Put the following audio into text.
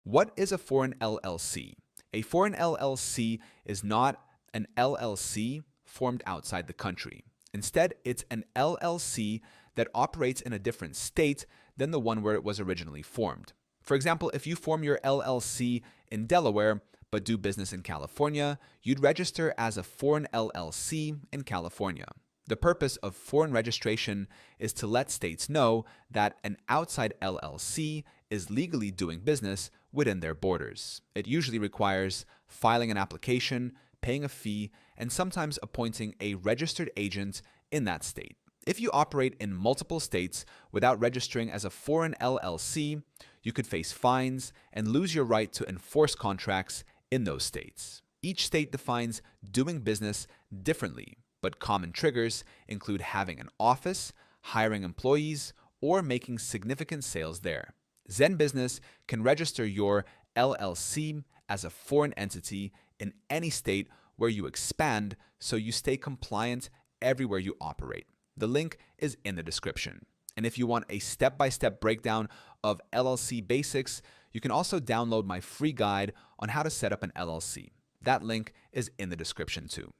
What is a foreign LLC? A foreign LLC is not an LLC formed outside the country. Instead, it's an LLC that operates in a different state than the one where it was originally formed. For example, if you form your LLC in Delaware but do business in California, you'd register as a foreign LLC in California. The purpose of foreign registration is to let states know that an outside LLC is legally doing business within their borders. It usually requires filing an application, paying a fee, and sometimes appointing a registered agent in that state. If you operate in multiple states without registering as a foreign LLC, you could face fines and lose your right to enforce contracts in those states. Each state defines doing business differently, but common triggers include having an office, hiring employees, or making significant sales there. Zen Business can register your LLC as a foreign entity in any state where you expand, so you stay compliant everywhere you operate. The link is in the description. And if you want a step-by-step breakdown of LLC basics, you can also download my free guide on how to set up an LLC. That link is in the description too.